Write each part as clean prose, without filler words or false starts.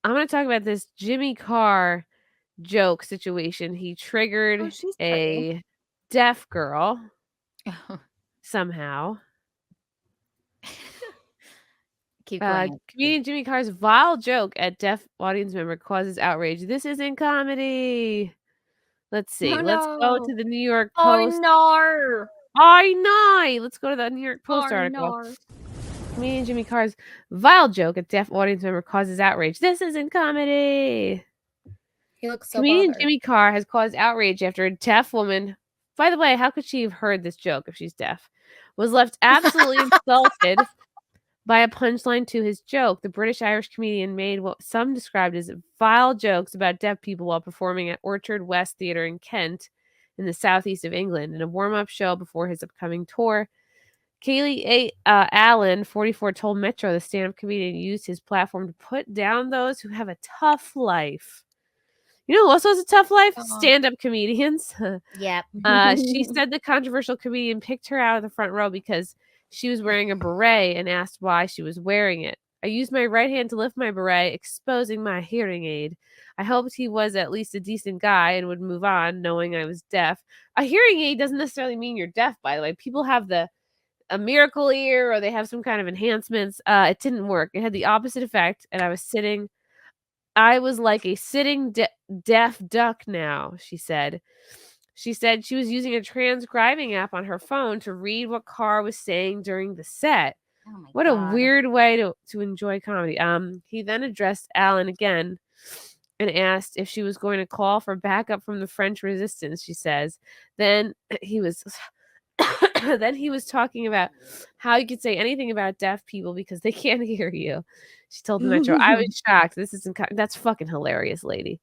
I'm going to talk about this Jimmy Carr joke situation. He triggered she's pretty. a deaf girl somehow. Keep going. Comedian Jimmy Carr's vile joke at deaf audience member causes outrage. This isn't comedy. Let's see. Oh, Let's go no. to the New York Oh, Post. no. I know. Let's go to the New York Post Oh, article. no. Comedian Jimmy Carr's vile joke at deaf audience member causes outrage. This isn't comedy. He looks so Comedian bothered. Jimmy Carr has caused outrage after a deaf woman, by the way, how could she have heard this joke if she's deaf, was left absolutely insulted by a punchline to his joke. The British-Irish comedian made what some described as vile jokes about deaf people while performing at Orchard West Theatre in Kent in the southeast of England in a warm-up show before his upcoming tour. Kaylee Allen, 44, told Metro the stand-up comedian used his platform to put down those who have a tough life. You know who also has a tough life? Stand-up comedians. Yep. She said the controversial comedian picked her out of the front row because she was wearing a beret and asked why she was wearing it. I used my right hand to lift my beret, exposing my hearing aid. I hoped he was at least a decent guy and would move on, knowing I was deaf. A hearing aid doesn't necessarily mean you're deaf, by the way. People have a miracle ear or they have some kind of enhancements. It didn't work. It had the opposite effect, and I was like a sitting deaf duck now, she said. She said she was using a transcribing app on her phone to read what Carr was saying during the set. Oh my What God. a weird way to enjoy comedy. He then addressed Allen again and asked if she was going to call for backup from the French resistance, she says. Then he was talking about how you could say anything about deaf people because they can't hear you. She told the Metro. I was shocked. That's fucking hilarious, lady.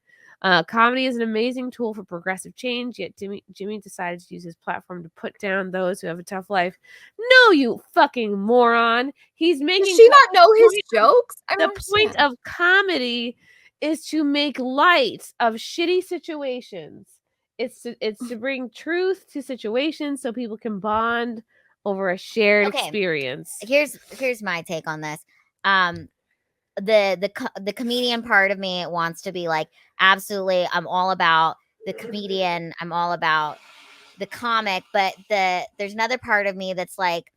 Comedy is an amazing tool for progressive change, yet Jimmy decided to use his platform to put down those who have a tough life. No, you fucking moron. He's making. Does she not know his jokes? The point of comedy is to make light of shitty situations. It's to bring truth to situations so people can bond over a shared experience. Here's my take on this. The comedian part of me wants to be like, absolutely, I'm all about the comedian, I'm all about the comic, but there's another part of me that's like,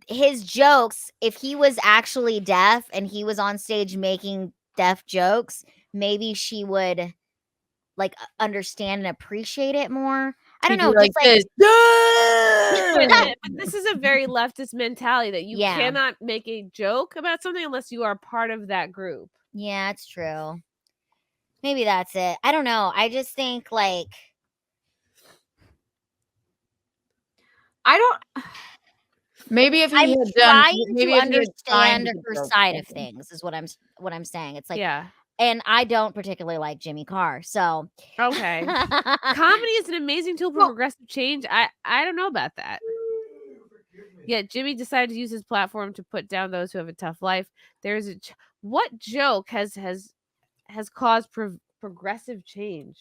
his jokes, if he was actually deaf and he was on stage making deaf jokes, maybe she would like understand and appreciate it more. I don't know. Like this. But this is a very leftist mentality that you cannot make a joke about something unless you are part of that group. Yeah, it's true. Maybe that's it. I don't know. I just think like maybe if he I'm had trying done, maybe to if he had understand tried to her go side of something. things is what I'm saying. It's like, yeah. And I don't particularly like Jimmy Carr, so okay. Comedy is an amazing tool for progressive change. I don't know about that. Yet Jimmy decided to use his platform to put down those who have a tough life. There's what joke has caused progressive change?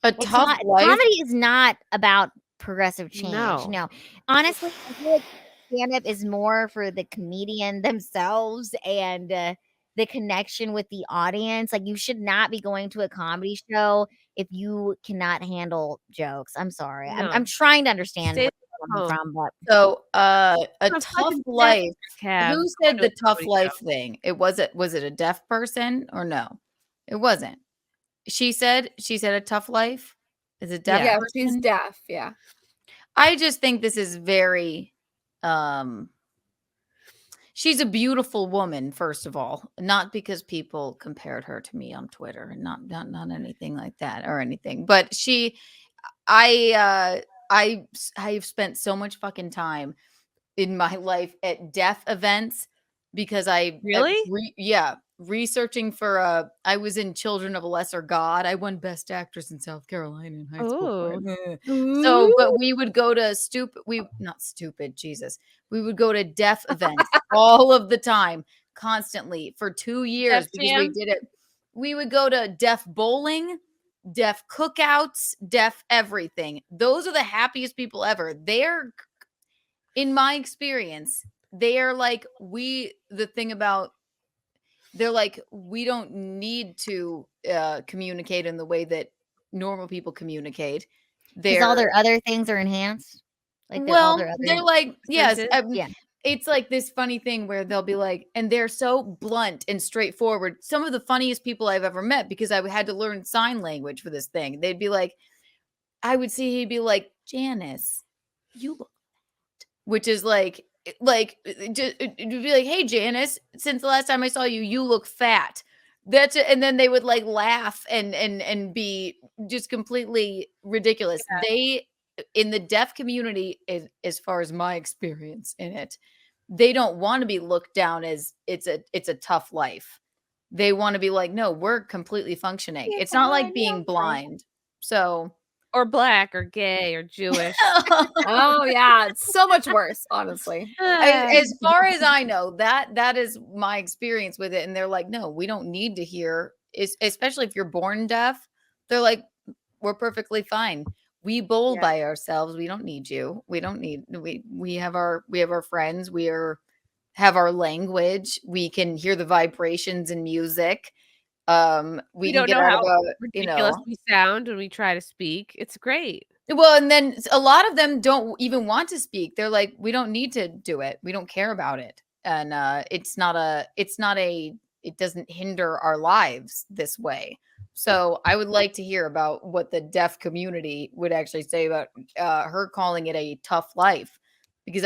Tough life. Comedy is not about progressive change. No. Honestly, I feel like stand-up is more for the comedian themselves and the connection with the audience. Like, you should not be going to a comedy show if you cannot handle jokes. I'm sorry. No. I'm trying to understand where you're coming from. But so a tough life. Who said the tough life thing? Was it a deaf person or no? It wasn't. She said a tough life. Is it deaf? Yeah, she's deaf. Yeah. I just think this is very she's a beautiful woman, first of all, not because people compared her to me on Twitter, and not anything like that or anything. But I've spent so much fucking time in my life at deaf events because researching for I was in Children of a Lesser God. I won Best Actress in South Carolina in high school. So, but we would go to we would go to deaf events all of the time, constantly for 2 years because we did it. We would go to deaf bowling, deaf cookouts, deaf everything. Those are the happiest people ever. They're, in my experience, they are like the thing about they're like, we don't need to communicate in the way that normal people communicate. Because all their other things are enhanced. Like they're like, yes, yeah. it's like this funny thing where they'll be like, and they're so blunt and straightforward. Some of the funniest people I've ever met, because I had to learn sign language for this thing. They'd be like, I would see he'd be like, Janice, you look fat, which is like it'd be like, hey Janice, since the last time I saw you, you look fat. That's it. And then they would like laugh and be just completely ridiculous. Yeah. They in the deaf community, as far as my experience in it, they don't want to be looked down as it's a tough life. They want to be like, no, we're completely functioning. It's not like being blind. So or black or gay or Jewish. Oh yeah, it's so much worse, honestly. As far as I know, that is my experience with it. And they're like, no, we don't need to hear, especially if you're born deaf. They're like, we're perfectly fine. We bowl by ourselves. We don't need you. We don't need we have our friends. Have our language. We can hear the vibrations in music. We can don't get know out how of a, ridiculous we sound when we try to speak. It's great. Well, and then a lot of them don't even want to speak. They're like, we don't need to do it. We don't care about it. And it doesn't hinder our lives this way. So I would like to hear about what the deaf community would actually say about her calling it a tough life, because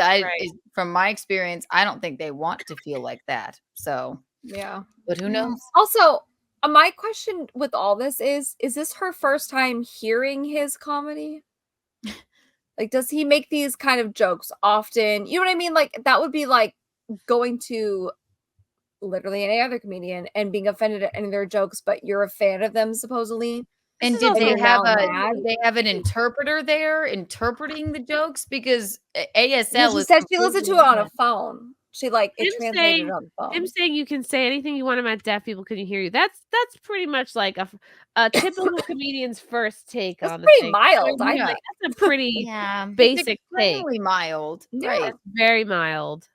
from my experience, I don't think they want to feel like that. So yeah, but who knows? Also, my question with all this is this her first time hearing his comedy? Like, does he make these kind of jokes often? You know what I mean? Like, that would be like going to literally any other comedian and being offended at any of their jokes, but you're a fan of them supposedly. And did they have an interpreter there interpreting the jokes? Because ASL she said she listened to it on a phone. She like it translated on the phone. Him saying you can say anything you want about deaf people, can you hear you? That's pretty much like a typical comedian's first take on the pretty thing. mild. I think that's a pretty basic take. Mild, right? It's very mild.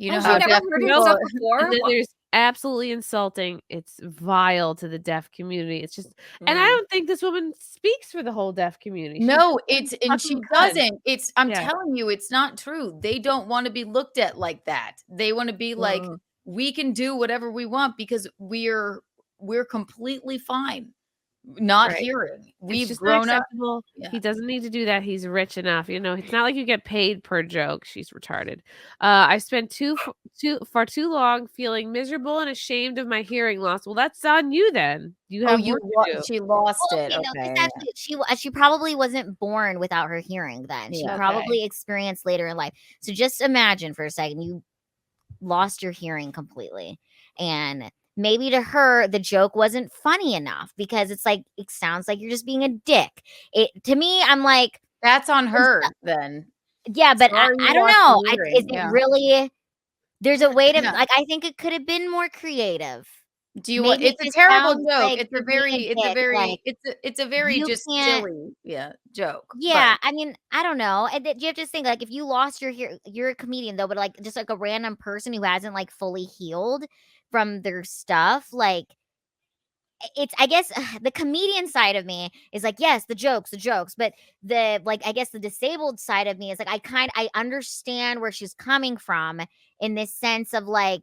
You know how never heard him stuff before. There's absolutely insulting. It's vile to the deaf community. It's just, and I don't think this woman speaks for the whole deaf community. No, she doesn't. I'm telling you, it's not true. They don't want to be looked at like that. They want to be like, we can do whatever we want because we're completely fine. Not hearing. We've grown up. Yeah. He doesn't need to do that. He's rich enough. You know, it's not like you get paid per joke. She's retarded. I spent far too long feeling miserable and ashamed of my hearing loss. Well, that's on you then. You have she lost it. Okay. She probably wasn't born without her hearing then. She probably experienced later in life. So just imagine for a second you lost your hearing completely, and maybe to her the joke wasn't funny enough because it's like it sounds like you're just being a dick. To me, I'm like, that's on her then. Yeah, but I don't know. Is it really? There's a way to like. I think it could have been more creative. Do you want? It's a terrible joke. Like it's a very just silly joke. Yeah, but I mean, I don't know. And you have to think like if you lost your hearing, you're a comedian though, but like just like a random person who hasn't like fully healed from their stuff, like it's, I guess the comedian side of me is like, yes, the jokes, but the like, I guess the disabled side of me is like, I understand where she's coming from in this sense of like,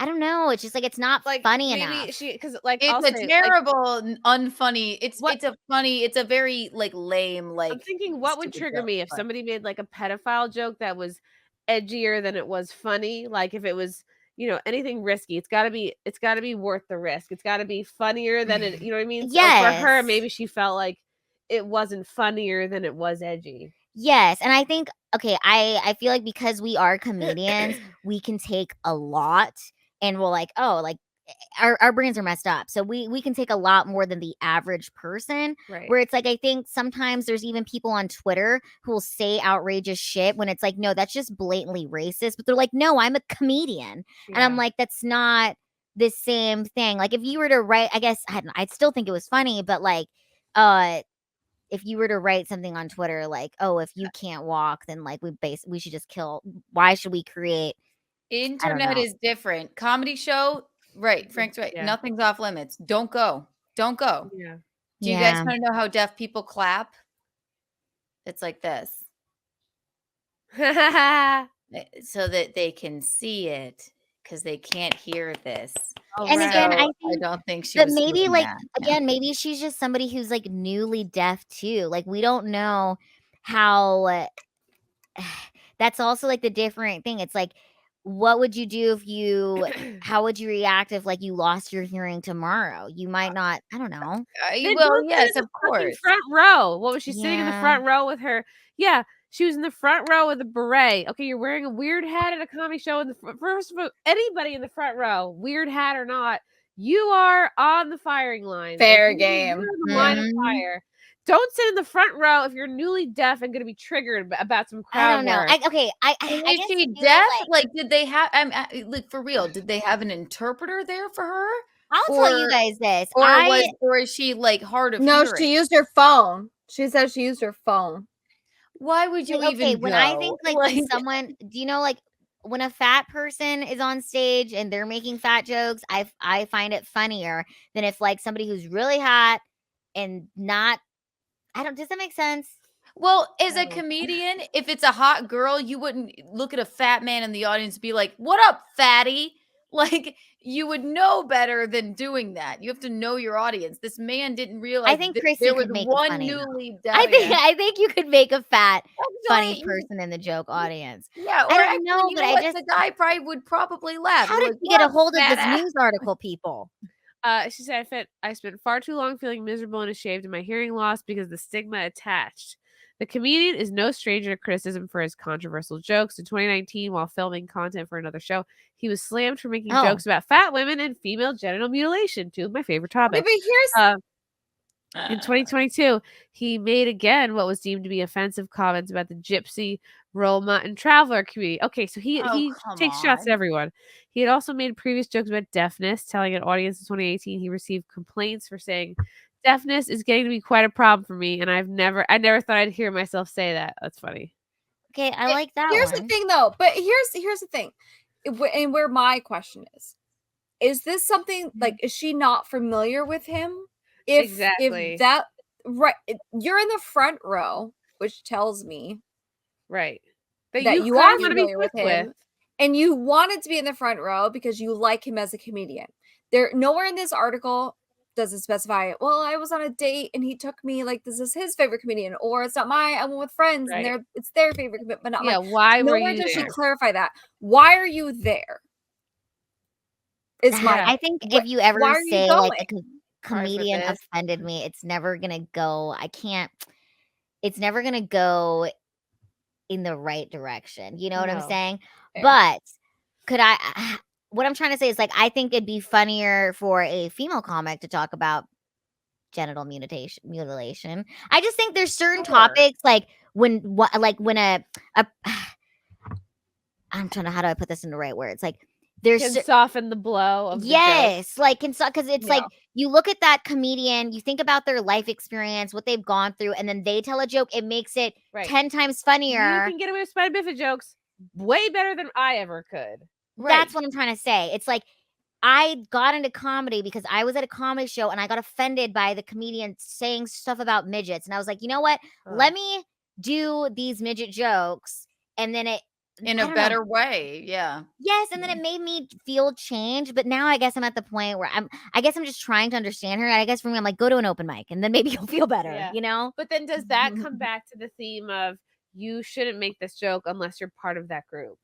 I don't know. It's just like, it's not like funny enough. Because like, it's a terrible, unfunny. It's a very like lame, like I'm thinking what would trigger me if somebody made like a pedophile joke that was edgier than it was funny. Like if it was, you know, anything risky, it's got to be worth the risk. It's got to be funnier than it, you know what I mean? Yes. So for her, maybe she felt like it wasn't funnier than it was edgy. Yes. And I think, okay, I feel like because we are comedians, we can take a lot and we'll like, oh, like our brains are messed up. So we can take a lot more than the average person. Right. Where it's like, I think sometimes there's even people on Twitter who will say outrageous shit when it's like, no, that's just blatantly racist. But they're like, no, I'm a comedian. Yeah. And I'm like, that's not the same thing. Like if you were to write, I guess I'd still think it was funny, but like if you were to write something on Twitter like, oh, if you can't walk, then like we should just kill. Why should we create Internet know. is different. Comedy show, right? Frank's right. Yeah. Nothing's off limits. Don't go. Don't go. Yeah. Do you guys Yeah. want to know how deaf people clap? It's like this, so that they can see it because they can't hear this. And again, So I I think don't think she but was maybe doing like that. again, maybe she's just somebody who's like newly deaf too. Like we don't know how that's also like the different thing. It's like what would you do if you how would you react if like you lost your hearing tomorrow? You might not, I don't know. Then Well, don't sit yes, in of the fucking course. front row. What was she sitting in the Yeah. front row with her? Yeah, she was in the front row with a beret. Okay, you're wearing a weird hat at a comedy show. In the first of all, anybody in the front row, weird hat or not, you are on the firing line. Fair Like, game. You're on the line of Mhm. fire. Don't sit in the front row if you're newly deaf and going to be triggered about some I crowd don't know. work. I And I is guess she too, deaf? like Like, did they have? Like for real? Did they have an interpreter there for her, I'll tell you or guys this. or is she like hard of No, hearing? she used her phone. She said she used her phone. Why would you Like, okay, even when go? I think like when Like, someone, do you know like when a fat person is on stage and they're making fat jokes, I find it funnier than if like somebody who's really hot and not does that make sense? well, as a No. comedian, if it's a hot girl, you wouldn't look at a fat man in the audience and be like, "What up, fatty?" Like, you would know better than doing that. You have to know your audience. This man didn't realize I think that Chrissy there was could make it one funny, though. newly deaf. I think you could make a fat funny Actually, person in the joke audience. yeah, I or don't actually, know, you but know I what? just The guy probably would probably laugh. how Be did like, you get a "What, hold of fat this ass?" news article, people? She said, I spent far too long feeling miserable and ashamed of my hearing loss because of the stigma attached. The comedian is no stranger to criticism for his controversial jokes. In 2019, while filming content for another show, he was slammed for making Oh. jokes about fat women and female genital mutilation, two of my favorite Okay, topics. but here's In 2022, he made again what was deemed to be offensive comments about the Gypsy, Roma, and Traveler community. Okay, so he come takes shots at on. everyone. He had also made previous jokes about deafness, telling an audience in 2018 he received complaints for saying, "Deafness is getting to be quite a problem for me, and I never thought I'd hear myself say that." That's funny. Okay, I like that here's one. the thing though. But here's the thing, and where my question is this something like is she not familiar with him? Exactly. If that right, you're in the front row, which tells me Right. that you you kinda are wanna be familiar with friends him, and you wanted to be in the front row because you like him as a comedian. There nowhere in this article does it specify, well, I was on a date and he took me, like this is his favorite comedian, or it's not I went with friends Right. and it's their favorite comedian, but not Yeah, mine. why were Nowhere you does she there? clarify that. Why are you there? Is my I think Wh- if you ever why are you say like a going? Sorry for comedian this. offended me, it's never gonna go. It's never gonna go in the right direction. You know what I'm No. saying? Fair. But could I? What I'm trying to say is like I think it'd be funnier for a female comic to talk about genital mutilation. I just think there's certain Sure. topics like when a I'm trying to how do I put this in the right words? Like there's Can soften the blow of the joke. yes, like because it's like Yeah. you look at that comedian, you think about their life experience, what they've gone through, and then they tell a joke. It makes it Right. 10 times You funnier. can get away with Spider Biffet jokes way better than I ever could. That's what I'm trying to say. It's like I got into comedy because I was at a comedy show and I got offended by the comedian saying stuff about midgets, and I was like, you know what? Let me do these midget jokes, and then it In I a don't know. better way. Yeah. Yes, and then it made me feel change. But now I guess I'm at the point where I guess I'm just trying to understand her. And I guess for me, I'm like, go to an open mic and then maybe you'll feel better, Yeah. you know? But then does that come back to the theme of you shouldn't make this joke unless you're part of that group?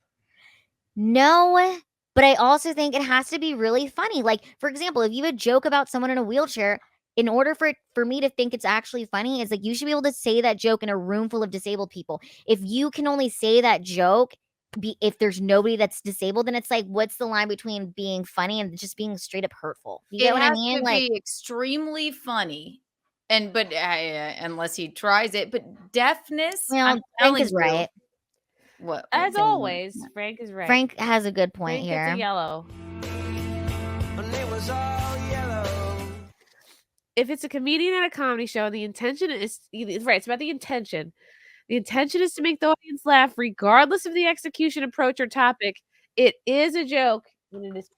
No, but I also think it has to be really funny. Like, for example, if you have a joke about someone in a wheelchair, in order for me to think it's actually funny, it's like you should be able to say that joke in a room full of disabled people. If you can only say that joke if there's nobody that's disabled, then it's like, what's the line between being funny and just being straight up hurtful? You get what I mean? It has Like, to be extremely funny, but unless he tries it. But deafness, well, I'm Frank telling is you, right. what As saying what? always, Frank is right. Frank has a good point Frank gets a here. yellow. If it's a comedian at a comedy show, the intention is right. It's about the intention. The intention is to make the audience laugh, regardless of the execution, approach, or topic. It is a joke. And it is.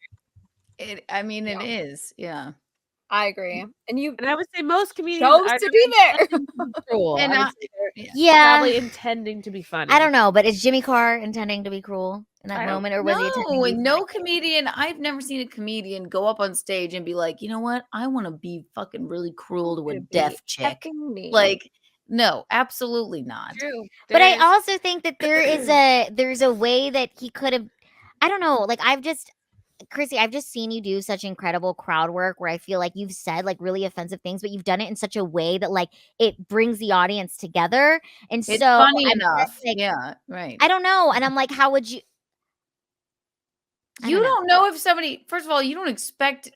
It is. Yeah. I agree. And you And I would say most comedians chose are to be there. intending to be cruel. And I would I- say they're Yeah. probably intending to be funny. I don't know, but is Jimmy Carr intending to be cruel in that I don't moment, or was he intending to No, be no funny? comedian. I've never seen a comedian go up on stage and be like, you know what? I want to be fucking really cruel to a Gonna be deaf chick. effing me. Like, no, absolutely not. True. But I There is- also think that there's a way that he could have. I don't know. Like Chrissy, I've just seen you do such incredible crowd work where I feel like you've said like really offensive things, but you've done it in such a way that like it brings the audience together. And It's so funny I'm enough. just, like, Yeah, right. I don't know. And I'm like, how would you? I You don't know. don't know if somebody, first of all, you don't expect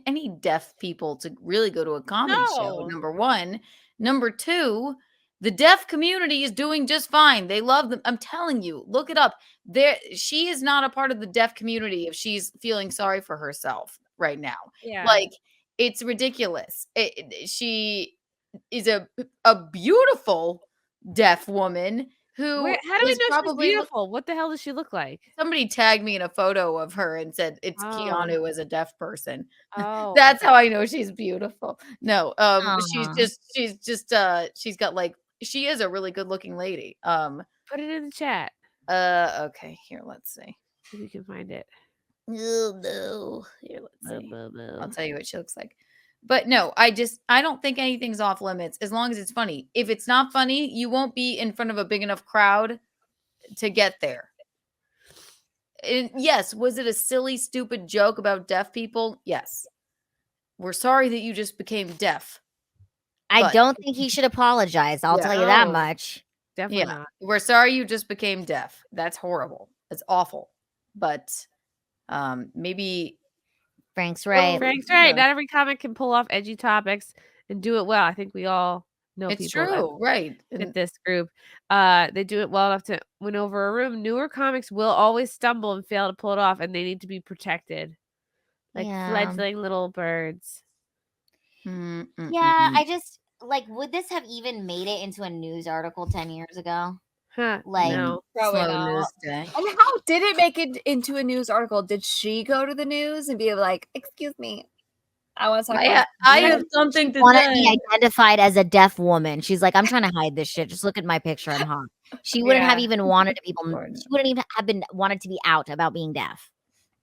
any deaf people to really go to a comedy show, No. number one. Number two, the deaf community is doing just fine. They love them. I'm telling you, look it up. She is not a part of the deaf community if she's feeling sorry for herself right now. Yeah. Like, it's ridiculous. She is a beautiful deaf woman who How do we is know she's probably beautiful? What the hell does she look like? somebody tagged me in a photo of her and said it's Oh. Keanu as a deaf person. Oh, That's how I know she's beautiful. No, she's Aw. she's got like, she is a really good looking lady. put it in the chat Okay, here, let's see. if you can find it. Oh no. Here, let's Boo, see. boo, boo. I'll tell you what she looks like. But no, I don't think anything's off limits as long as it's funny. If it's not funny, you won't be in front of a big enough crowd to get there. And yes, was it a silly, stupid joke about deaf people? Yes. We're sorry that you just became deaf. I But- don't think he should apologize. I'll Yeah. tell you that No. much. Definitely Yeah. not. We're sorry you just became deaf. That's horrible. It's awful. But maybe Frank's right. Frank's right. Yeah. Not every comic can pull off edgy topics and do it well. I think we all know it's people that true, right? fit And this group. They do it well enough to win over a room. Newer comics will always stumble and fail to pull it off, and they need to be protected, like Yeah. fledgling little birds. Mm, mm, Yeah, mm, I just like, would this have even made it into a news article 10 years ago? Huh? Like- no. Probably slow not. news day. And how did it make it into a news article? Did she go to the news and be like, "Excuse me, I want to talk about I have something to Want to be say. identified as a deaf woman. She's like, I'm trying to hide this shit. Just look at my picture. I'm hot. She wouldn't have Yeah. even wanted to people. Lord, no. She wouldn't even have been wanted to be out about being deaf.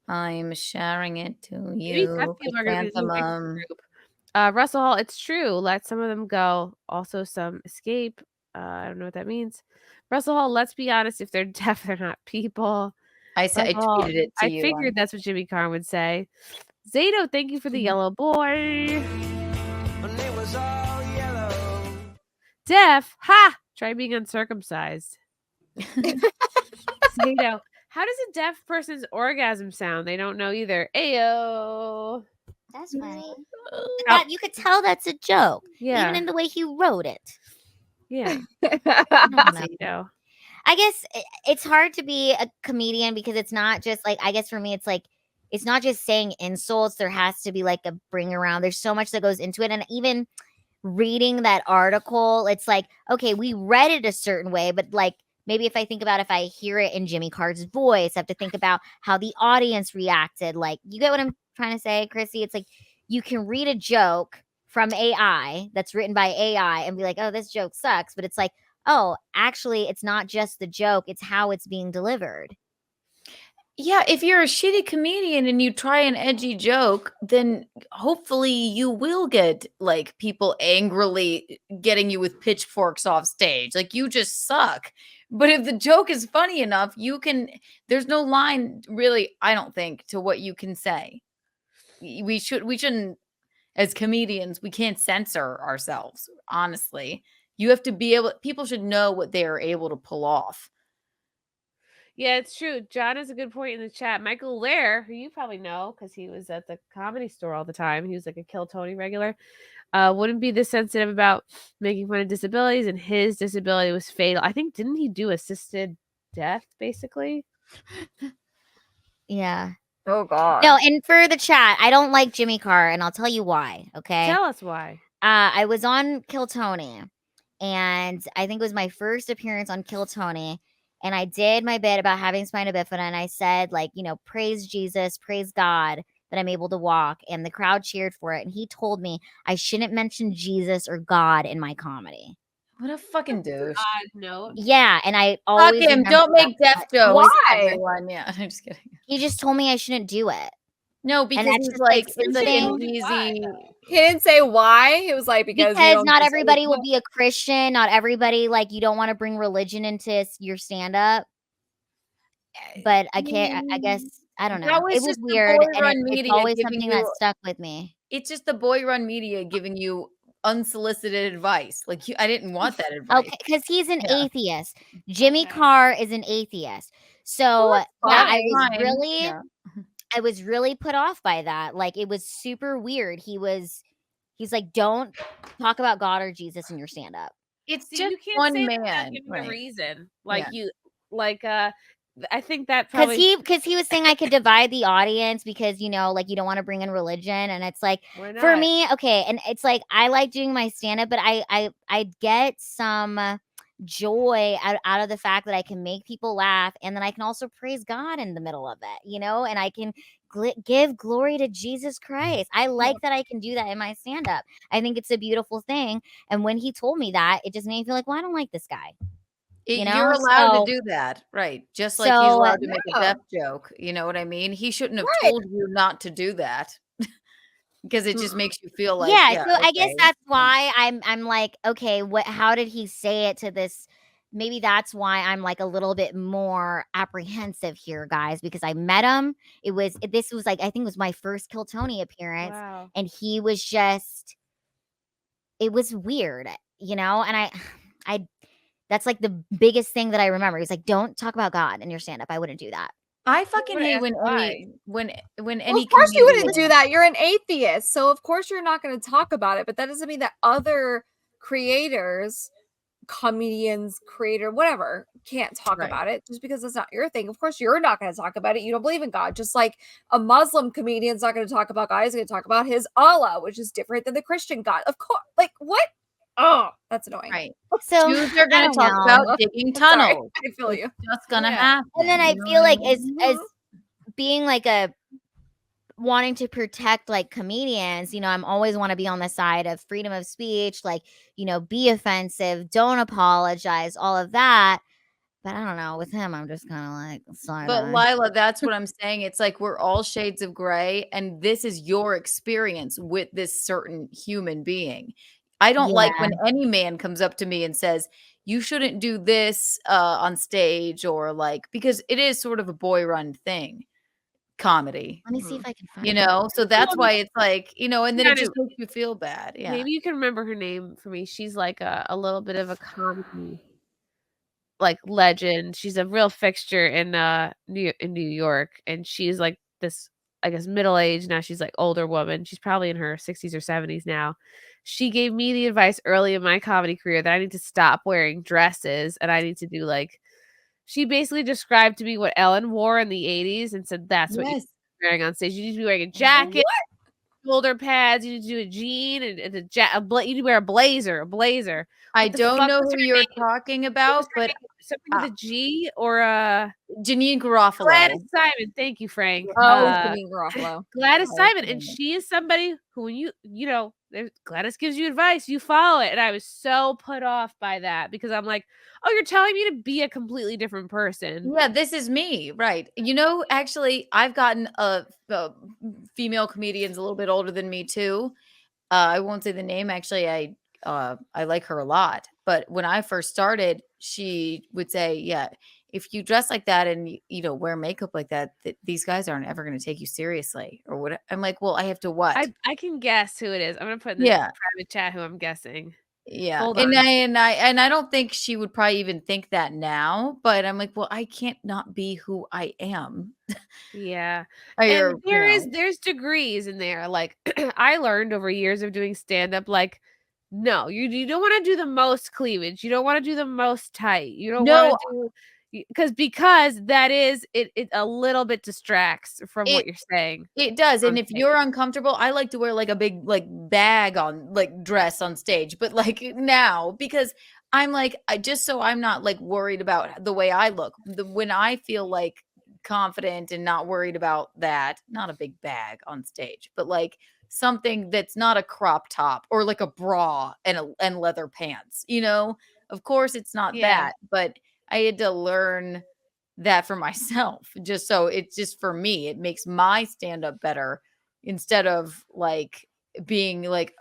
I'm sharing it to Maybe you. deaf people are gonna be the new mixed Chrysanthemum. group. Russell Hall, it's true. Let some of them go. Also, some escape. I don't know what that means. Russell Hall, let's be honest. If they're deaf, they're not people. I said I Russell Hall, tweeted it to I you. figured that's what Jimmy Carr would say. Zato, thank you for the yellow boy. Deaf? Ha! Try being uncircumcised. Zato, how does a deaf person's orgasm sound? They don't know either. Ayo. That's funny. How- You could tell that's a joke, Yeah. even in the way he wrote it. Yeah. I don't know. Zato. I guess it's hard to be a comedian because it's not just like, I guess for me, it's like, it's not just saying insults. There has to be like a bring around. There's so much that goes into it. And even reading that article, it's like, okay, we read it a certain way, but like, maybe if I think about if I hear it in Jimmy Carr's voice, I have to think about how the audience reacted. Like, you get what I'm trying to say, Chrissy? It's like, you can read a joke from AI that's written by AI and be like, oh, this joke sucks. But it's like, oh, actually, it's not just the joke, it's how it's being delivered. Yeah, if you're a shitty comedian and you try an edgy joke, then hopefully you will get like people angrily getting you with pitchforks off stage. Like, you just suck. But if the joke is funny enough, there's no line really, I don't think, to what you can say. We shouldn't, as comedians, we can't censor ourselves, honestly. You have to be able, people should know what they are able to pull off. Yeah, it's true. John has a good point in the chat. Michael Lair, who you probably know because he was at the Comedy Store all the time. He was like a Kill Tony regular. Wouldn't be this sensitive about making fun of disabilities, and his disability was fatal. I think, didn't he do assisted death, basically? Yeah. Oh God. No, and for the chat, I don't like Jimmy Carr, and I'll tell you why. Okay. Tell us why. I was on Kill Tony, and I think it was my first appearance on Kill Tony. And I did my bit about having spina bifida, and I said, like, praise Jesus, praise God that I'm able to walk, and the crowd cheered for it. And he told me I shouldn't mention Jesus or God in my comedy. What a fucking douche. Odd note. Yeah, and I Fuck always him. remember Don't make that. deaf jokes. Why? Everyone. Yeah, I'm just kidding. He just told me I shouldn't do it. No, because that's he's just, like, like, it's like an something- easy. He didn't say why. He was like, because you Because don't not just- everybody will be a Christian. Not everybody, like, you don't want to bring religion into your stand-up. But I can't. I guess I don't know. That was It was just the weird, and boy-run it's media always giving something that you- stuck with me. It's just the boy-run media giving you unsolicited advice. Like, I didn't want that advice. Okay, because he's an Yeah. atheist. Jimmy Okay. Carr is an atheist. So Well, yeah, that's I was fine. really, Yeah. I was really put off by that. Like, it was super weird. He's like, don't talk about God or Jesus in your stand-up. It's See, just you can't one say that man. without giving Right. a reason. Like Yeah. you, like I think that Because probably he was saying I could divide the audience because like you don't want to bring in religion, and it's like why not? for me, okay, and it's like I like doing my stand-up, but I get some joy out of the fact that I can make people laugh, and then I can also praise God in the middle of it, and I can give glory to Jesus Christ. I like that I can do that in my stand-up. I think it's a beautiful thing. And when he told me that, it just made me feel like, well, I don't like this guy. You're allowed So- to do that, right? Just like he's So, allowed to make a yeah. deaf joke. You know what I mean? He shouldn't have Right. told you not to do that because it just makes you feel like, yeah, so I guess okay. that's why I'm like, okay, how did he say it to this? Maybe that's why I'm like a little bit more apprehensive here, guys, because I met him. This was like, I think it was my first Kill Tony appearance, Wow. and he was just, it was weird, and I that's like the biggest thing that I remember. He's like, don't talk about God in your stand-up. I wouldn't do that. I fucking wanna hate ask when why. when Well, any of course you wouldn't comedian- do that. You're an atheist, so of course you're not going to talk about it. But that doesn't mean that other creators, comedians, creator, whatever, can't talk Right. about it just because it's not your thing. Of course, you're not going to talk about it. You don't believe in God. Just like a Muslim comedian's not going to talk about God. He's going to talk about his Allah, which is different than the Christian God. Of course, like what? Oh, that's annoying. Right. So Jews are I going don't to talk know. about digging Sorry, tunnels. I feel you. It's just going to Yeah. happen. And then I you know feel what like mean? as being like a wanting to protect like comedians, I'm always want to be on the side of freedom of speech, like, be offensive, don't apologize, all of that. But I don't know, with him, I'm just kind of like, sorry. But Lila, that's what I'm saying. It's like we're all shades of gray, and this is your experience with this certain human being. I don't like when any man comes up to me and says, you shouldn't do this on stage, or like, because it is sort of a boy run thing, comedy, Let me see if I can find it. so that's why it's like, and then Yeah, it just makes you feel bad. Yeah. Maybe you can remember her name for me. She's like a little bit of a comedy like legend. She's a real fixture in New York, and she's like this, I guess, middle age now. She's like older woman. She's probably in her 60s or 70s now. She gave me the advice early in my comedy career that I need to stop wearing dresses, and I need to do like. She basically described to me what Ellen wore in the 80s and said that's what you're wearing on stage. You need to be wearing a jacket, shoulder pads. You need to do a jean and you need to wear a blazer. I What the don't fuck know was who her you're name? talking What about, was her but name? Something with a G or Janine Garofalo. Gladys Simon. Thank you, Frank. Oh, Janine Garofalo. Gladys Oh, Simon, okay. and she is somebody who, when Gladys gives you advice, you follow it. And I was so put off by that because I'm like, oh, you're telling me to be a completely different person. Yeah, this is me, right? Actually, I've gotten female comedians a little bit older than me too. I won't say the name. Actually, I like her a lot. But when I first started, she would say, "Yeah, if you dress like that and wear makeup like that, these guys aren't ever going to take you seriously." Or what? I'm like, well, I have to what? I can guess who it is. I'm gonna put in the private chat who I'm guessing. Yeah. Hold and on. I don't think she would probably even think that now, but I'm like, well, I can't not be who I am. Yeah. Or, And there's degrees in there. Like I learned over years of doing stand-up, like, no, you don't want to do the most cleavage. You don't want to do the most tight. You don't want to do because that is it a little bit distracts from what you're saying. It does. And if stage. you're uncomfortable, I like to wear like a big like bag on like dress on stage. But like now, because I'm like, just so I'm not like worried about the way I look. When I feel like confident and not worried about that, not a big bag on stage, but like something that's not a crop top or like a bra and leather pants, you know? Of course it's not that, but I had to learn that for myself. Just so it's just for me, it makes my stand up better instead of like being like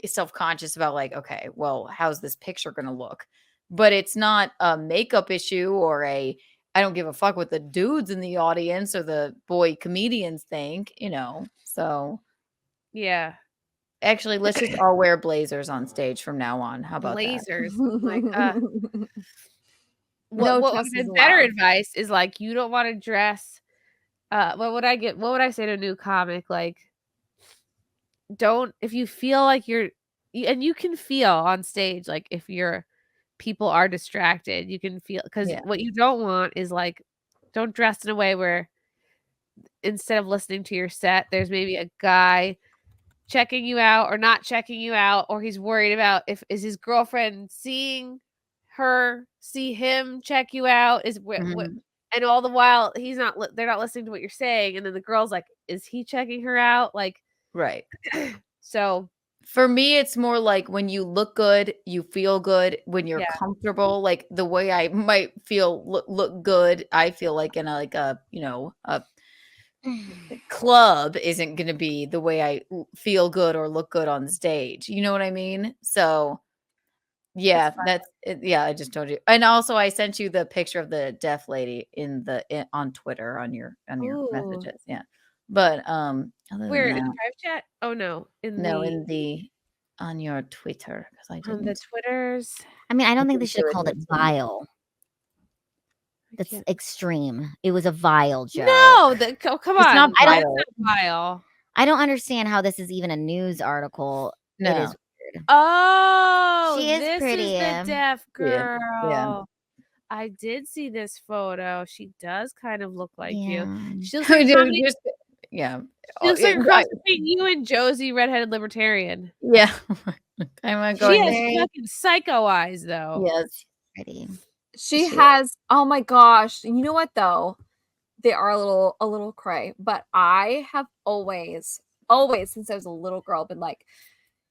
self-conscious about like, okay, well, how's this picture going to look? But it's not a makeup issue or I don't give a fuck what the dudes in the audience or the boy comedians think, you know. So Yeah. actually, let's just all wear blazers on stage from now on. How about Blazers. Like, No what would chest have is been better allowed. advice is like you don't want to dress. What would I say to a new comic? Like, don't if you feel like and you can feel on stage like if people are distracted, you can feel because Yeah. what you don't want is like don't dress in a way where instead of listening to your set, there's maybe a guy checking you out or not checking you out, or he's worried about if is his girlfriend seeing see him check you out Mhm. and all the while they're not listening to what you're saying, and then the girl's like, is he checking her out? Like, Right. so For me, it's more like when you look good, you feel good when you're yeah, comfortable. Like the way I might feel look good, I feel like in a you know a club isn't going to be the way I feel good or look good on stage. You know what I mean? So it's yeah, fun. that's it. Yeah, I just told you. And also I sent you the picture of the deaf lady on Twitter on your Ooh. messages. Yeah. But other than Where in the that, private chat? Oh no, no, on your Twitter because I on the didn't. Twitters. I mean, I don't I think they didn't should have do called it this one. vile. I That's can't- extreme. It was a vile joke. No, come It's on. not I don't That's vile. not vile. I don't understand how this is even a news article. It No. is weird. Oh, She is this pretty. is the deaf Yeah. girl. I did see this photo. She does kind of look like you. Yeah. She looks like a comedy. Yeah. She looks like a I- cross between you and Josie, redheaded libertarian. yeah. I'm She going has to. fucking psycho eyes, though. Yes. Pretty. She She- has, oh my gosh. You know what though? They are a little cray, but I have always since I was a little girl been like,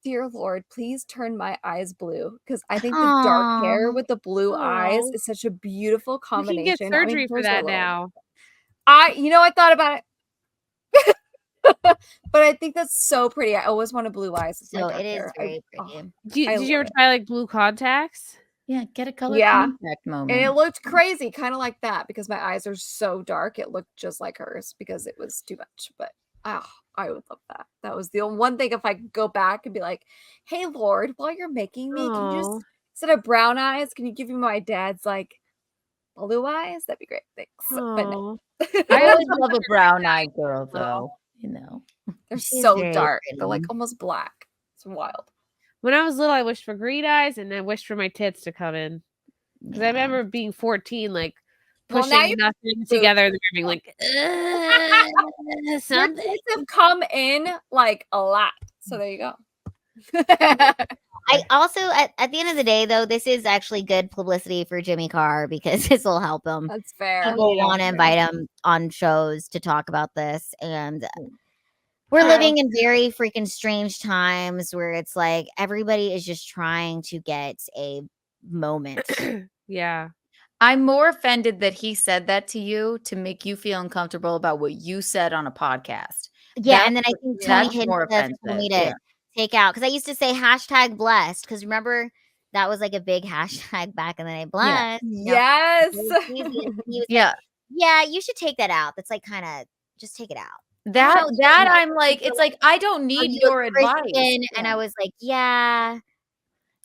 dear Lord, please turn my eyes blue, because I think the dark hair Aw. with the blue eyes Aw. is such a beautiful You can combination. get surgery for those are that little- now. I thought about it. But I think that's so pretty. I always wanted blue eyes with my So dark it is hair. very pretty. Did you ever love it. try like blue contacts? Yeah. Get a color Yeah. contact moment. And it looked crazy, kind of like that, because my eyes are so dark. It looked just like hers because it was too much. But I would love that. That was the only one thing. If I could go back and be like, hey, Lord, while you're making me, can you just, Oh. instead of brown eyes, can you give me my dad's like blue eyes? That'd be great. Thanks. But no. Oh. I always love a brown eyed girl, though. You know. They're She's so very dark. pretty. They're like almost black. It's wild. When I was little, I wished for green eyes, and I wished for my tits to come in. Because I Yeah. remember being 14, like Well, pushing now you nothing together and then being like, your something. kids have come in like a lot. So there you go. I also at the end of the day though, this is actually good publicity for Jimmy Carr because this will help him. That's fair. People Yeah. want to invite him on shows to talk about this, and we're living in very freaking strange times where it's like everybody is just trying to get a moment. Yeah. I'm more offended that he said that to you to make you feel uncomfortable about what you said on a podcast. Yeah, and then I think Tony That's more Hinchcliffe told me to offensive. take out because I used to say hashtag blessed because remember that was like a big hashtag back in the day. Blessed. Yes. He was like, Yeah. you should take that out. That's like kind of just take it out. That I'm like, it's like I don't Are need you a your advice. Christian? And I was like, yeah.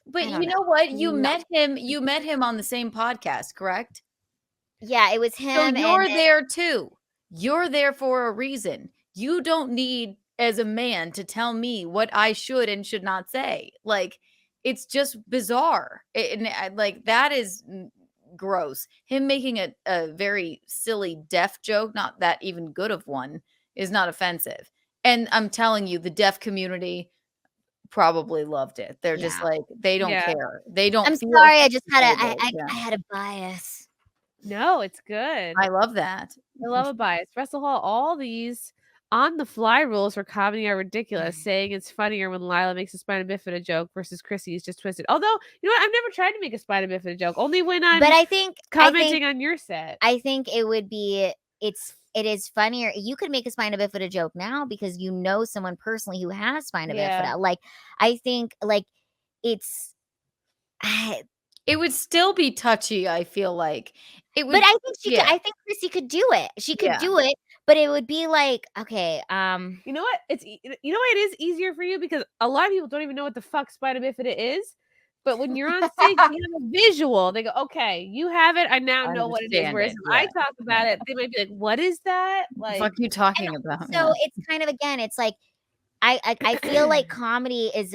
But I don't you know what? You No. met him on the same podcast, correct? Yeah, it was him. So and you're then- there too. You're there for a reason. You don't need, as a man, to tell me what I should and should not say. Like, it's just bizarre. Like, that is gross. Him making a very silly deaf joke, not that even good of one, is not offensive. And I'm telling you, the deaf community, probably loved it. They're just Yeah. like, they don't Yeah. care. They don't I'm feel sorry, I just had offended. I had a bias. No, it's good. I love that. I love a bias. Russell Hall, all these on the fly rules for comedy are ridiculous. Saying it's funnier when Lila makes a spina bifida joke versus Chrissy is just twisted. Although, you know what? I've never tried to make a spina bifida joke. Only when I'm But I think commenting on your set. I think it would be it is funnier. You could make a spina bifida joke now because you know someone personally who has spina Yeah. bifida. Like I think like it's It would still be touchy, I feel like. It would, but I think yeah. I think Chrissy could do it. She could Yeah. do it, but it would be like, okay, You know what? You know why it is easier for you, because a lot of people don't even know what the fuck spina bifida is. But when you're on stage, you have a visual. They go, okay, you have it. I now know what it is. Understand Whereas it, if I yeah. talk about it, they might be like, what is that? The Like, fuck you talking and about? so it's kind of, again, it's like I feel like comedy is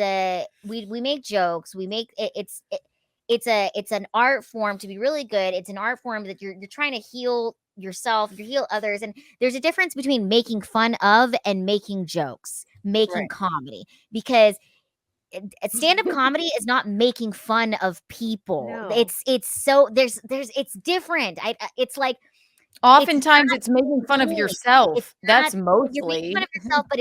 we make jokes, we make it's an art form to be really good. It's an art form that you're trying to heal yourself, you heal others, and there's a difference between making fun of and making jokes, making Right. comedy, because stand-up comedy is not making fun of people. No. It's so there's it's different. It's like Oftentimes it's making fun of mean. yourself. It's That's not- you're mostly. making fun of yourself, but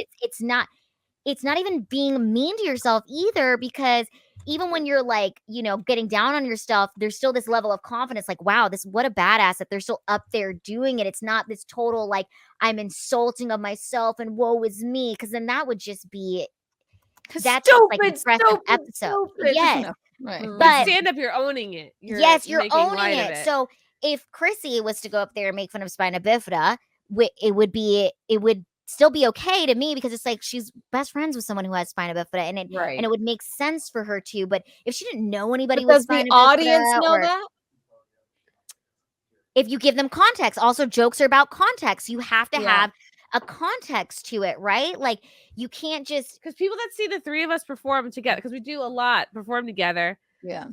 it's not even being mean to yourself either, because even when you're like, you know, getting down on your stuff, there's still this level of confidence, like, wow, what a badass that they're still up there doing it. It's not this total like I'm insulting of myself and woe is me, because then that would just be that's just like impressive episode. Yes. No, right. but But stand up, you're owning it. yes, you're making owning light of it. So if Chrissy was to go up there and make fun of spina bifida, it would still be okay to me, because it's like she's best friends with someone who has spina bifida, and Right. it would make sense for her to. But if she didn't know anybody But with does the spina audience bifida, know or that? if you give them context, also jokes are about context. You have to Yeah. have a context to it, right? Like you can't just because people that see the three of us perform together, because we do a lot perform together. Yeah.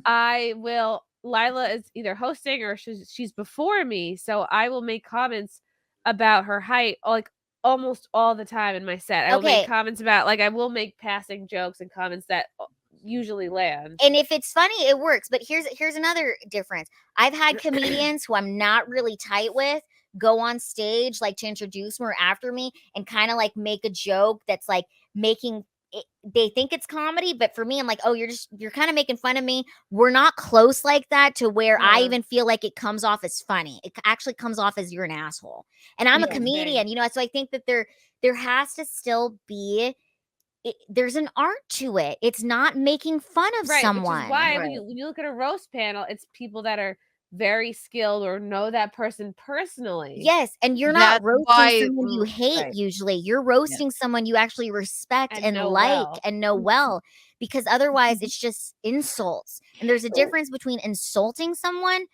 Lila is either hosting or she's before me, so I will make comments about her height like almost all the time in my set. I will Okay. make comments about, like, I will make passing jokes and comments that usually land. And if it's funny, it works. But here's another difference. I've had comedians who I'm not really tight with go on stage like to introduce me or after me and kind of like make a joke that's like making it, they think it's comedy, but for me, I'm like, oh, you're kind of making fun of me. We're not close like that to where I Yeah. even feel like it comes off as funny. It actually comes off as you're an asshole. And I'm a Yeah, comedian, you know, so I think that there has to still be there's an art to it. It's not making fun of Right, someone. which is why Right. when you look at a roast panel, it's people that are very skilled or know that person personally. Yes, and you're That's not roasting why- someone you hate right. usually. You're roasting someone you actually respect And and know like well. and know well, because otherwise it's just insults. And there's a difference between insulting someone,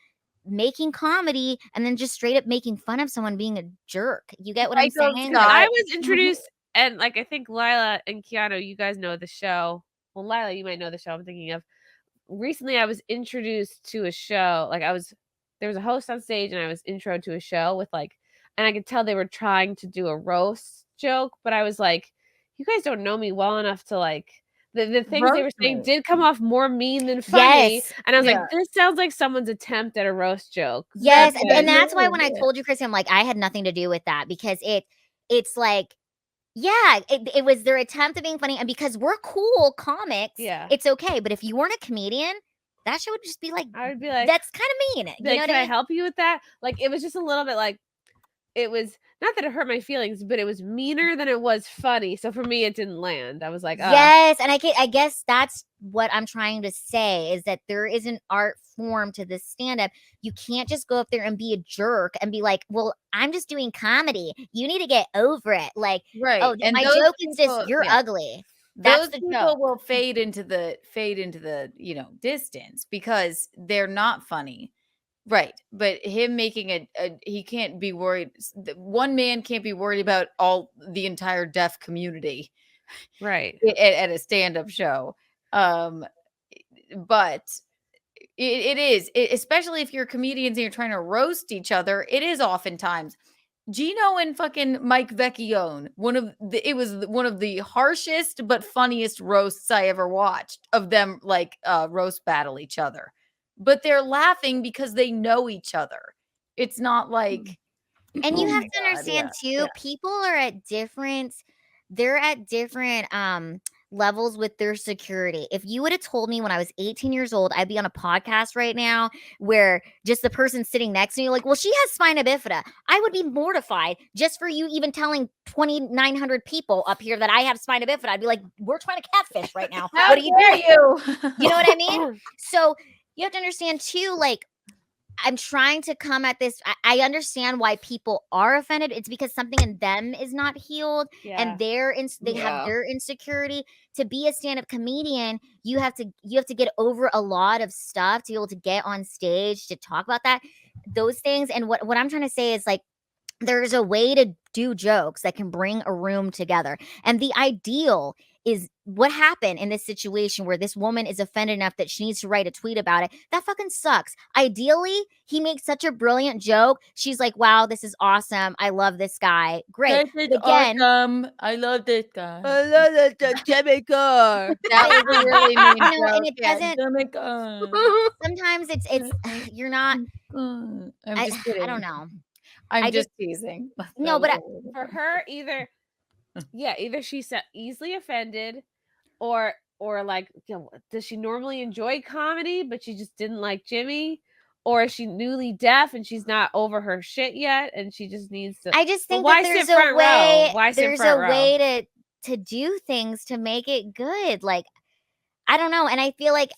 making comedy, and then just straight up making fun of someone being a jerk. You get what I'm Michael saying? Scott. I was introduced, and like I think Lila and Keanu, you guys know the show. Well, Lila, you might know the show I'm thinking of. Recently, I was introduced to a show. Like there was a host on stage, and I was intro to a show with and I could tell they were trying to do a roast joke, but I was like, you guys don't know me well enough to the things they were Roast saying me. did come off more mean than funny. Yes. And I was Yeah. like, this sounds like someone's attempt at a roast joke. Yes, That's and good. that's why when I Yeah. told you, Chrissy, I'm like, I had nothing to do with that, because it's like, yeah, it was their attempt at being funny, and because we're cool comics, Yeah. it's okay. But if you weren't a comedian, that shit would just be like, I would be like, that's kind of mean. You know what can I I mean? help you with that? Like, it was just a little bit like, it was not that it hurt my feelings, but it was meaner than it was funny. So for me, it didn't land. I was like, Yes, and I guess that's what I'm trying to say, is that there is an art form to this stand-up. You can't just go up there and be a jerk and be like, well, I'm just doing comedy. You need to get over it. Like, Right. oh, And my those joke is people- this, you're yeah. ugly. That's Those the people joke. will fade into the distance because they're not funny. Right. But him making he can't be worried. One man can't be worried about the entire deaf community right. at a stand-up show. But it is, especially if you're comedians and you're trying to roast each other, it is oftentimes Gino and fucking Mike Vecchione, it was one of the harshest but funniest roasts I ever watched of them like roast battle each other. But they're laughing because they know each other. It's not like And you oh have my to God, understand too, yeah. people are at different levels with their security. If you would have told me when I was 18 years old, I'd be on a podcast right now where just the person sitting next to me, like, well, she has spina bifida, I would be mortified just for you even telling 2,900 people up here that I have spina bifida. I'd be like, we're trying to catfish right now. How What are you dare doing? you? You know what I mean? So you have to understand too, like, I'm trying to come at this. I understand why people are offended. It's because something in them is not healed, and they have their insecurity. To be a stand-up comedian, you have to get over a lot of stuff to be able to get on stage to talk about those things. And what I'm trying to say is, like, there's a way to do jokes that can bring a room together. And the ideal is what happened in this situation where this woman is offended enough that she needs to write a tweet about it. That fucking sucks. Ideally, he makes such a brilliant joke. She's like, wow, this is awesome. I love this guy. Great. This is Again, awesome. I love this guy. I love that Jimmy Carr. That was a really mean you know, joke. and it doesn't. Jimmy Carr. Sometimes it's you're not. I'm just kidding. I don't know. I'm I just teasing. No, but For her, either she's easily offended, or like, does she normally enjoy comedy but she just didn't like Jimmy, or is she newly deaf and she's not over her shit yet and she just needs to. I just think why that there's sit front a way. row? Why sit There's front a row? way to do things to make it good. Like, I don't know, and I feel like.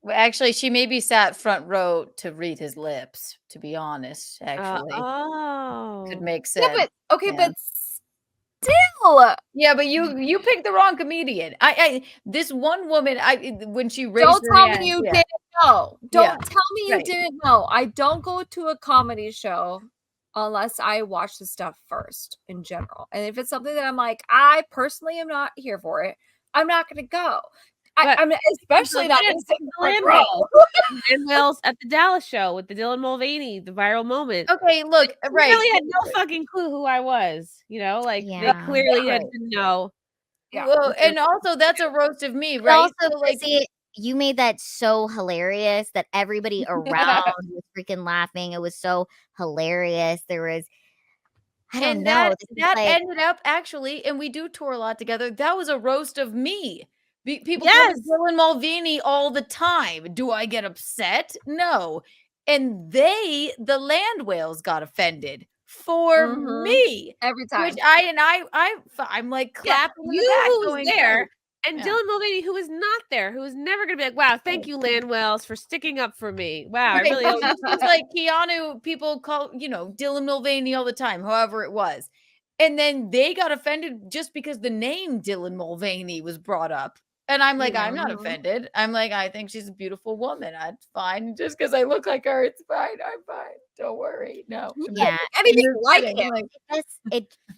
Well, actually, she maybe sat front row to read his lips, to be honest, actually. Could make sense. Yeah, but okay, but still. Yeah, but you picked the wrong comedian. This one woman, when she raised Don't her tell hand, me you didn't know. Don't tell me you right. didn't know. I don't go to a comedy show unless I watch the stuff first in general. And if it's something that I'm like, I personally am not here for it, I'm not going to go. I'm especially not going to sit in the front row. And Will's at the Dallas show with the Dylan Mulvaney, the viral moment. Okay, look, They right. really had no fucking clue who I was. Like they clearly had to know. Yeah. Well, and also that's a roast of me, right? Also, Chrissie, you made that so hilarious that everybody around was freaking laughing. It was so hilarious. There was, I don't know. That ended up actually, and we do tour a lot together. That was a roast of me. People call me Dylan Mulvaney all the time. Do I get upset? No. And the land whales got offended for me every time. Which I'm like clapping. You who was there, and Dylan Mulvaney who was not there, who was never gonna be like, wow, thank you, land whales, for sticking up for me. Wow, I really. It's like Keanu. People call Dylan Mulvaney all the time. However it was. And then they got offended just because the name Dylan Mulvaney was brought up. And I'm like, I'm not offended. I'm like, I think she's a beautiful woman. It's fine. Just because I look like her, it's fine. I'm fine. Don't worry. No. Yeah. Anything like him.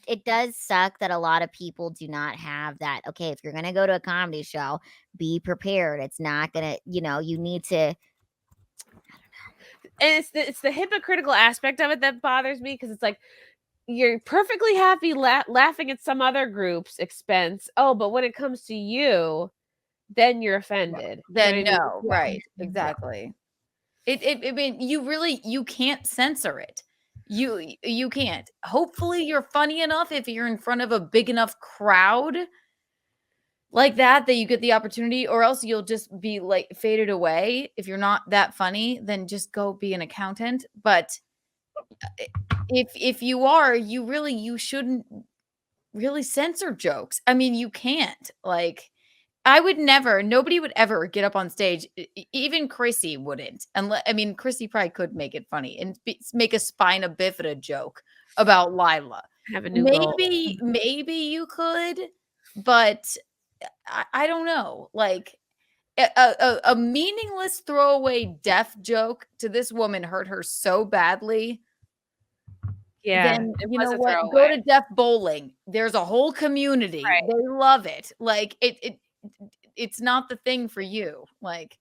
It does suck that a lot of people do not have that. Okay, if you're going to go to a comedy show, be prepared. It's not going to, you need to. And it's the hypocritical aspect of it that bothers me, because it's like, you're perfectly happy laughing at some other group's expense. Oh, but when it comes to you, then you're offended. Then no, right. Exactly. I mean, you can't censor it. You can't. Hopefully you're funny enough if you're in front of a big enough crowd like that you get the opportunity, or else you'll just be like faded away. If you're not that funny, then just go be an accountant. But if you are, you shouldn't really censor jokes. I mean, you can't. Like, nobody would ever get up on stage. Even Chrissie wouldn't. Chrissie probably could make it funny and make a spina bifida joke about Lila. Have a new maybe you could, but I don't know. Like, a meaningless throwaway deaf joke to this woman hurt her so badly. Yeah, then you know what? Go to deaf bowling. There's a whole community. Right. They love it. Like it's not the thing for you. Like,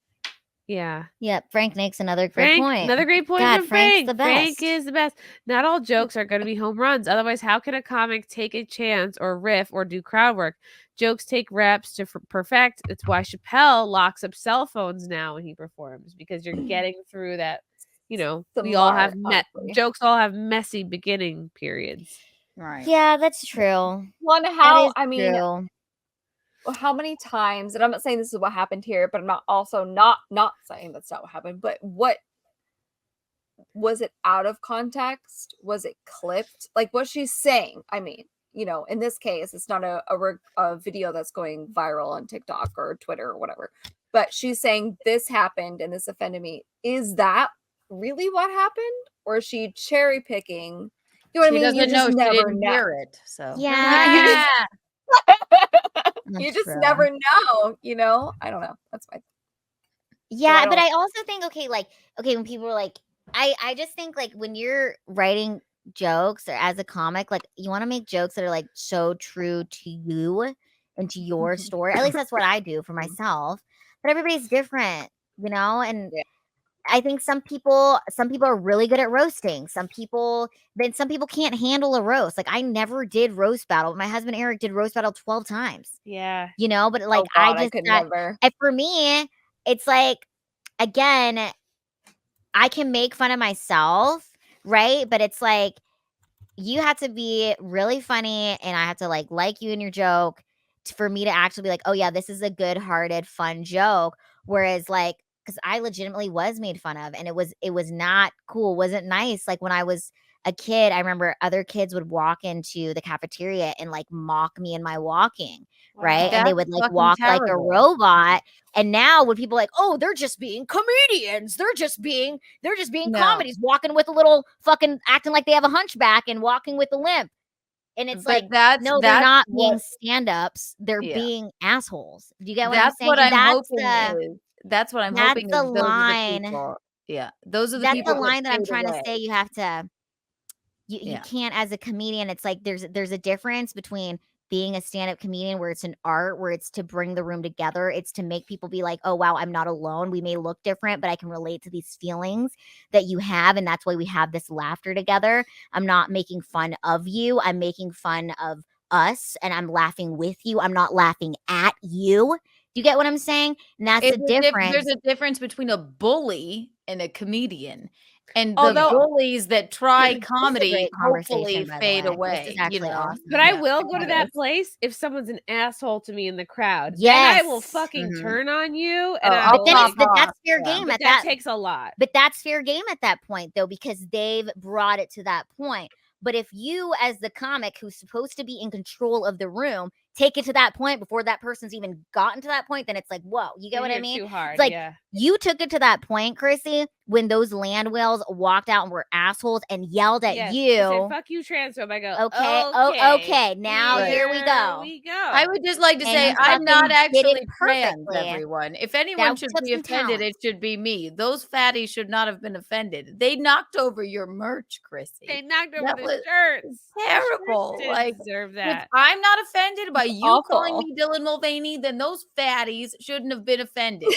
Yeah. Yep. Frank makes another great point. Another great point God, from Frank's Frank. the Frank best. is the best. Not all jokes are going to be home runs. Otherwise, how can a comic take a chance or riff or do crowd work? Jokes take reps to perfect. It's why Chappelle locks up cell phones now when he performs, because you're getting through that. You know, we all have honestly. jokes all have messy beginning periods. Right. Yeah, that's true. One, That how is I mean, true. how many times, and I'm not saying this is what happened here, but I'm not also not saying that's not what happened, but what was it out of context? Was it clipped? Like what she's saying, I mean, you know, in this case, it's not a video that's going viral on TikTok or Twitter or whatever, but she's saying this happened and this offended me. Is that really what happened? Or is she cherry picking? You know what I mean? You doesn't know. just She never didn't know. hear it. So Yeah. You That's just true. never know, you know? I don't know. That's my Yeah, I but don't- I also think, okay, when people are like, I just think like when you're writing jokes or as a comic, like you want to make jokes that are like so true to you and to your story. At least that's what I do for myself. But everybody's different, you know? And Yeah. I think some people are really good at roasting. Some people can't handle a roast. Like I never did roast battle. My husband Eric did roast battle 12 times. Yeah. You know, but like Oh God, I just could got, never. and for me, it's like, again, I can make fun of myself, right? But it's like you have to be really funny and I have to like you in your joke for me to actually be like, oh yeah, this is a good-hearted, fun joke. Whereas like, because I legitimately was made fun of and it was not cool, wasn't nice. Like when I was a kid, I remember other kids would walk into the cafeteria and like mock me in my walking, right? And they would like fucking walk like a terrible. robot. And now when people are like, oh, they're just being comedians, they're just being No. comedies, walking with a little fucking acting like they have a hunchback and walking with a limp. And it's But like, that's no, they're not what- being stand-ups. They're Yeah. being assholes. Do you get what That's I'm saying? what And I'm that's hoping is. That's what I'm that's hoping is the those are the line. people. Yeah, those are the that's people. the line that I'm fade trying away. to say. You have to, you Yeah. can't, as a comedian, it's like there's a difference between being a stand-up comedian where it's an art, where it's to bring the room together. It's to make people be like, oh wow, I'm not alone. We may look different, but I can relate to these feelings that you have. And that's why we have this laughter together. I'm not making fun of you. I'm making fun of us and I'm laughing with you. I'm not laughing at you. Do you get what I'm saying? And that's the difference. There's a difference between a bully and a comedian. And the Although- bullies that try This is a comedy great hopefully conversation, by the fade way. away. This is actually you know? awesome. But I Yeah. will go to It that is. place if someone's an asshole to me in the crowd. Yes. Then I will fucking Mhm. turn on you. And Oh, I But will then like, that's fair Yeah. game but at that that. takes a lot. But that's fair game at that point, though, because they've brought it to that point. But if you, as the comic who's supposed to be in control of the room, take it to that point before that person's even gotten to that point, then it's like, whoa, you get what I You're mean? Too hard. It's like yeah. you took it to that point, Chrissy, when those land whales walked out and were assholes and yelled at Yes. you. They say, fuck you, transphobe. I go, Okay. Oh, okay. Now here we go. I would just like to And say you I'm not fucking did it actually trans, perfectly. everyone. If anyone That should took be some offended, talent. it should be me. Those fatties should not have been offended. They knocked over your merch, Chrissy. They knocked over That the was shirts. terrible. The shirts Like, deserve if that. I'm not offended by you calling awful. me Dylan Mulvaney, then those fatties shouldn't have been offended.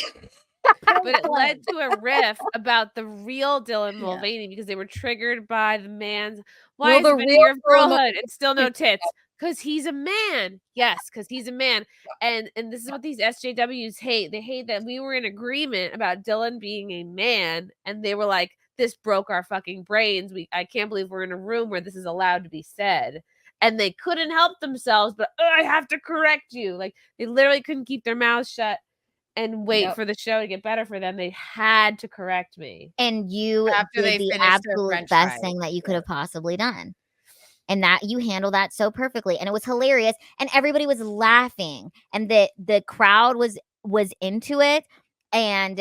But it led to a riff about the real Dylan Yeah. Mulvaney because they were triggered by the man's why Well, is the it been a real year of Dylan girlhood and still no tits? Because he's a man. Yes, because he's a man. And this is what these SJWs hate. They hate that we were in agreement about Dylan being a man, and they were like, this broke our fucking brains. I can't believe we're in a room where this is allowed to be said. And they couldn't help themselves, but I have to correct you. Like they literally couldn't keep their mouths shut and wait Yep. for the show to get better for them. They had to correct me. And you After they did the finished their absolute french best fries. thing that you could have possibly done. And that you handled that so perfectly. And it was hilarious. And everybody was laughing. And the crowd was into it. And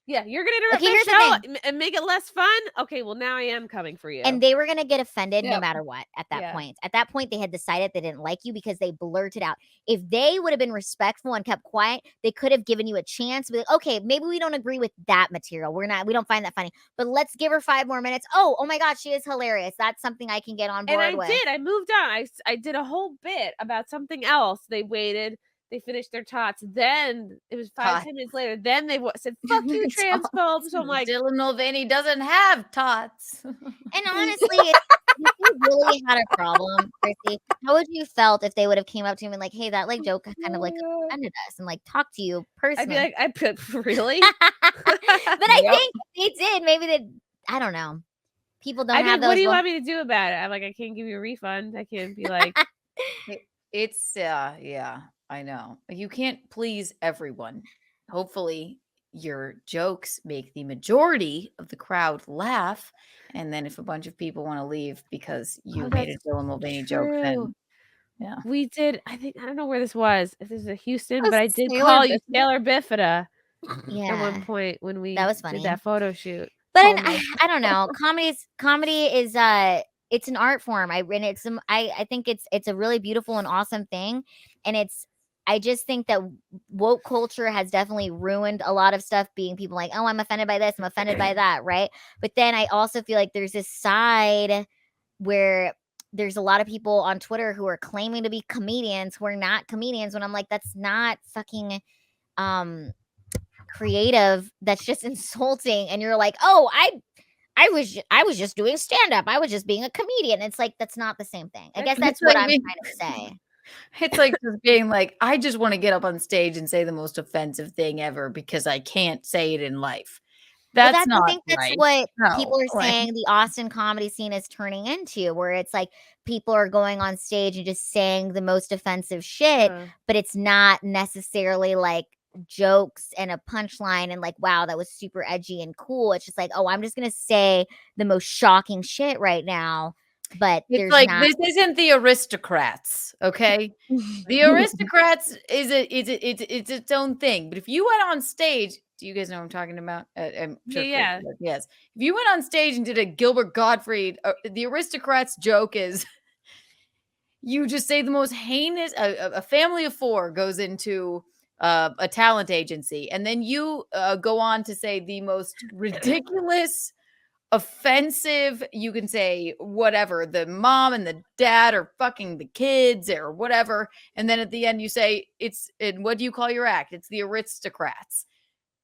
Yeah, you're gonna interrupt Okay, here's the my show and make it less fun. Okay, well now I am coming for you. and they were gonna get offended no Yep. matter what at that Yeah. point. At that point, they had decided they didn't like you because they blurted out. If they would have been respectful and kept quiet, they could have given you a chance to be like, okay, maybe we don't agree with that material. We don't find that funny, but let's give her 5 more minutes. Oh my God, she is hilarious. That's something I can get on board and I with. did. I moved on. I did a whole bit about something else. They waited. They finished their tots. Then it was 5-10 Tots. minutes later. Then they said, "Fuck you, transphobes." So I'm like, Dylan Mulvaney doesn't have tots. And honestly, if you really had a problem, Chrissy, how would you felt if they would have came up to you and been like, "Hey, that like joke kind of like offended us," and like talk to you I'd personally? be like, "I put really." But I think they did. Maybe they. I don't know. People don't I have mean, those. what do you want me to do about it? I'm like, I can't give you a refund. I can't be like, It's yeah, I know. You can't please everyone. Hopefully your jokes make the majority of the crowd laugh. And then if a bunch of people want to leave because you made a that's Dylan Mulvaney joke, then true. yeah. We did. I think I don't know where this was. If this is a Houston, A but I did Sailor call you Bifida? Sailor Bifida at Yeah, one point when we that was did funny. that photo shoot. But Oh my I don't know. Comedy is it's an art form. I think it's a really beautiful and awesome thing. And I just think that woke culture has definitely ruined a lot of stuff, being people like, oh, I'm offended by this, I'm offended by that, right? But then I also feel like there's this side where there's a lot of people on Twitter who are claiming to be comedians who are not comedians, when I'm like, that's not fucking creative, that's just insulting. And you're like, oh, I was just doing stand-up, I was just being a comedian. It's like, that's not the same thing. I guess that's what I'm trying to say. It's like just being like, I just want to get up on stage and say the most offensive thing ever because I can't say it in life. That's not I think that's right. what No, people are like- saying the Austin comedy scene is turning into, where it's like people are going on stage and just saying the most offensive shit, but it's not necessarily like jokes and a punchline and like, wow, that was super edgy and cool. It's just like, oh, I'm just gonna say the most shocking shit right now. But It's there's like, not. this isn't the Aristocrats, okay? The Aristocrats it's its own thing. But if you went on stage, do you guys know what I'm talking about? I'm sure Yeah. yes. If you went on stage and did a Gilbert Gottfried, the Aristocrats joke is you just say the most heinous. A family of 4 goes into a talent agency, and then you go on to say the most ridiculous, offensive, you can say whatever, the mom and the dad are fucking the kids or whatever, and then at the end you say what do you call your act? It's the Aristocrats.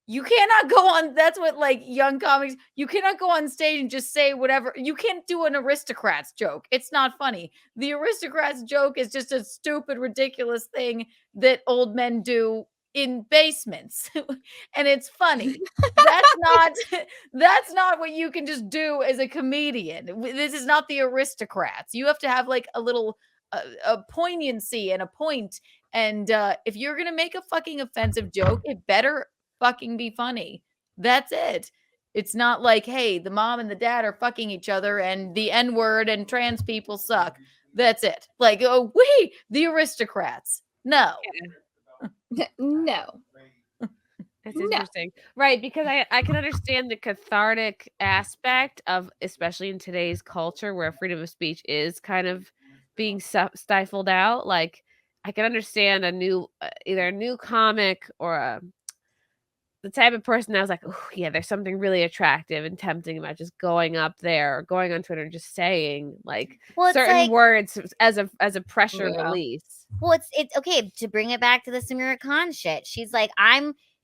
You cannot go on. That's what, like, young comics, you cannot go on stage and just say whatever. You can't do an Aristocrats joke. It's not funny. The Aristocrats joke is just a stupid, ridiculous thing that old men do in basements. And it's funny. That's not what you can just do as a comedian. This is not the Aristocrats. You have to have like a little a poignancy and a point. And if you're gonna make a fucking offensive joke, it better fucking be funny. That's it. It's not like, hey, the mom and the dad are fucking each other and the N-word and trans people suck. That's it. Like, oh, the Aristocrats. No. No. That's interesting. Right, because I can understand the cathartic aspect of, especially in today's culture where freedom of speech is kind of being stifled out. Like, I can understand either a new comic or the type of person that was like, oh yeah, there's something really attractive and tempting about just going up there or going on Twitter and just saying like certain like, words as a pressure release. Well, it's okay to bring it back to the Samira Khan shit. She's like,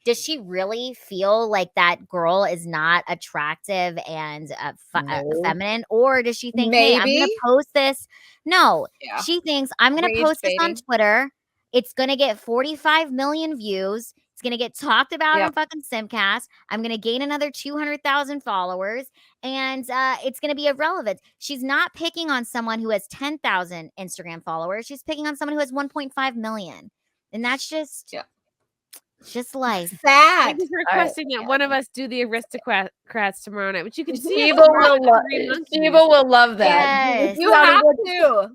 does she really feel like that girl is not attractive and feminine? Or does she think, hey, I'm going to post this? No, she thinks I'm going to post this on Twitter. It's going to get 45 million views. It's going to get talked about on fucking SimpCast. I'm going to gain another 200,000 followers. And it's going to be irrelevant. She's not picking on someone who has 10,000 Instagram followers. She's picking on someone who has 1.5 million. And that's just... just life. Sad. Thank you for requesting that one of us do the Aristocrats tomorrow night, which you can see. Steve will love that. Yes. You have to.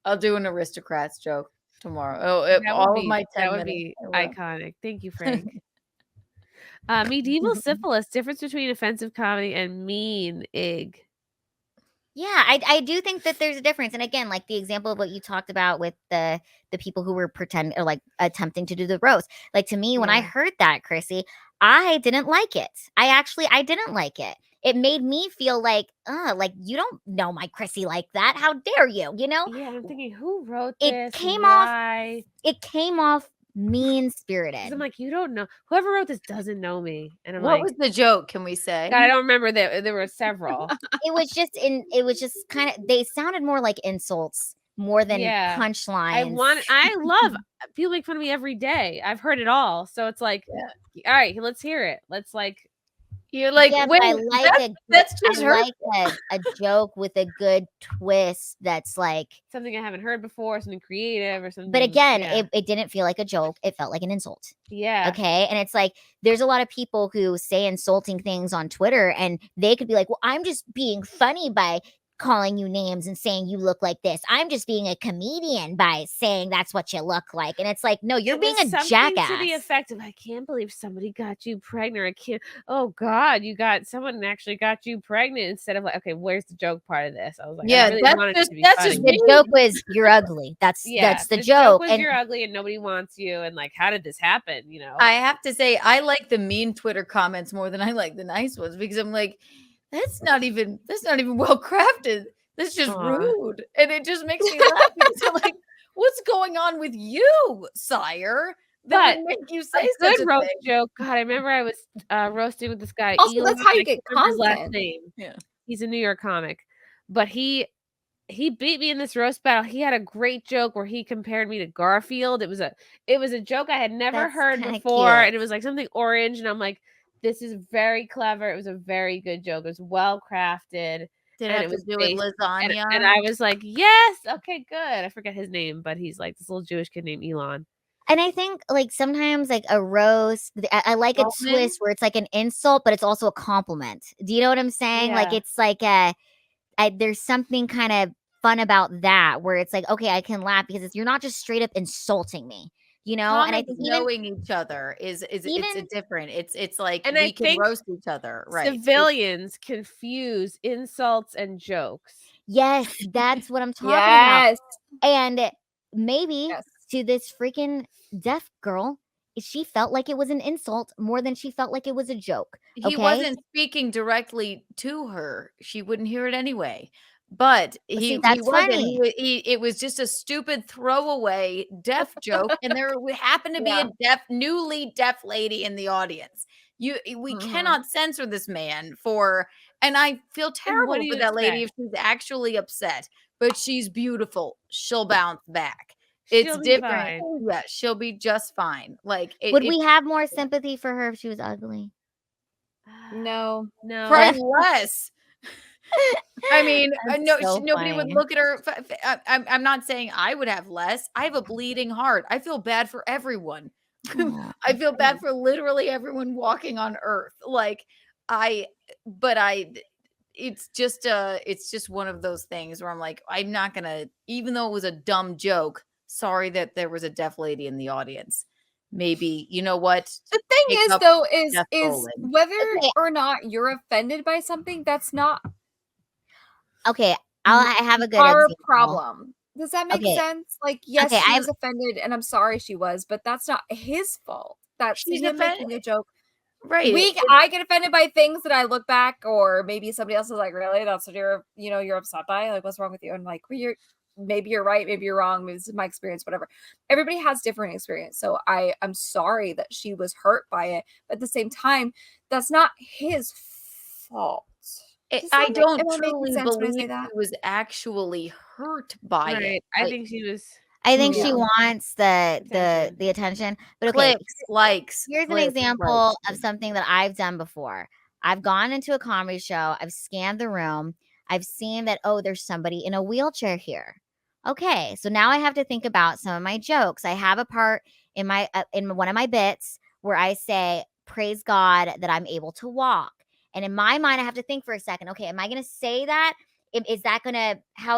I'll do an Aristocrats joke tomorrow. That would be iconic. Thank you, Frank. Medieval syphilis, difference between offensive comedy and mean ig. Yeah, I do think that there's a difference. And again, like the example of what you talked about with the people who were pretending or like attempting to do the roast. Like, to me, when I heard that, Chrissy, I didn't like it. I didn't like it. It made me feel like you don't know my Chrissy like that. How dare you? You know? Yeah, I'm thinking, who wrote this? It came off mean-spirited. I'm like, you don't know. Whoever wrote this doesn't know me. And I'm What like, was the joke? Can we say? God, I don't remember that. There were several. It was just kind of, they sounded more like insults more than Yeah. punchlines. I love people make fun of me every day. I've heard it all. So it's like, all right, let's hear it. Let's like, You're like, Yeah, when but I like that's just I like a joke with a good twist that's like, something I haven't heard before, something creative or something. but again, yeah. it didn't feel like a joke. It felt like an insult. Yeah. Okay. And it's like, there's a lot of people who say insulting things on Twitter and they could be like, well, I'm just being funny by calling you names and saying you look like this. I'm just being a comedian by saying that's what you look like. And it's like, no, you're being a jackass. To the effect of, I can't believe somebody got you pregnant. I can't. Oh God, someone actually got you pregnant, instead of like, okay, where's the joke part of this? I was like, yeah, I really wanted it to be funny. The joke was you're ugly. That's the joke. Was you're ugly and nobody wants you. And like, how did this happen? You know, I have to say, I like the mean Twitter comments more than I like the nice ones, because I'm like, that's not even well crafted. That's just rude. And it just makes me laugh, because I'm like, what's going on with you, sire? That would make you say such a roast thing. joke. God, I remember I was roasting with this guy. Also, Elon, that's how you get his last content. name. Yeah. He's a New York comic, but he beat me in this roast battle. He had a great joke where he compared me to Garfield. It was a joke I had never heard before, cute. and it was like something orange, and I'm like, this is very clever. It was a very good joke. It was well crafted. Did it have to do with lasagna? And I was like, yes, okay, good. I forget his name, but he's like this little Jewish kid named Elon. And I think like sometimes like a roast, I like a twist where it's like an insult, but it's also a compliment. Do you know what I'm saying? Yeah. Like it's like there's something kind of fun about that, where it's like, okay, I can laugh because you're not just straight up insulting me, you know. And I think knowing each other is it's a different. It's like, and we can roast each other, right? Civilians confuse insults and jokes. Yes, that's what I'm talking about. And maybe to this freaking deaf girl, she felt like it was an insult more than she felt like it was a joke. Okay? He wasn't speaking directly to her. She wouldn't hear it anyway. But he wasn't. It was just a stupid throwaway deaf joke, and there happened to be a newly deaf lady in the audience. We cannot censor this man for, and I feel terrible for that lady if she's actually upset. But she's beautiful. She'll bounce back. It's different. Yeah, she'll be just fine. Like, would we have more sympathy for her if she was ugly? No. Probably less. I mean, nobody would look at her. I'm not saying I would have less. I have a bleeding heart. I feel bad for everyone. I feel bad for literally everyone walking on earth. Like, it's just one of those things where I'm like, I'm not gonna, even though it was a dumb joke, sorry that there was a deaf lady in the audience. Maybe, you know what? The thing is, though, is whether or not you're offended by something, that's not okay. I have a good our problem. Does that make sense? Like, yes, she was offended, and I'm sorry she was, but that's not his fault. That's him making a joke. Right. I get offended by things that I look back, or maybe somebody else is like, really? That's what you're upset by? Like, what's wrong with you? And like, well, maybe you're right, maybe you're wrong, maybe this is my experience, whatever. Everybody has different experience. So I'm sorry that she was hurt by it, but at the same time, that's not his fault. I don't truly believe he was actually hurt by it. I think she was. I think she wants the attention. But okay, likes. Here's an example of something that I've done before. I've gone into a comedy show. I've scanned the room. I've seen that, oh, there's somebody in a wheelchair here. Okay, so now I have to think about some of my jokes. I have a part in one of my bits where I say, praise God that I'm able to walk. And in my mind, I have to think for a second, okay, am I going to say that? How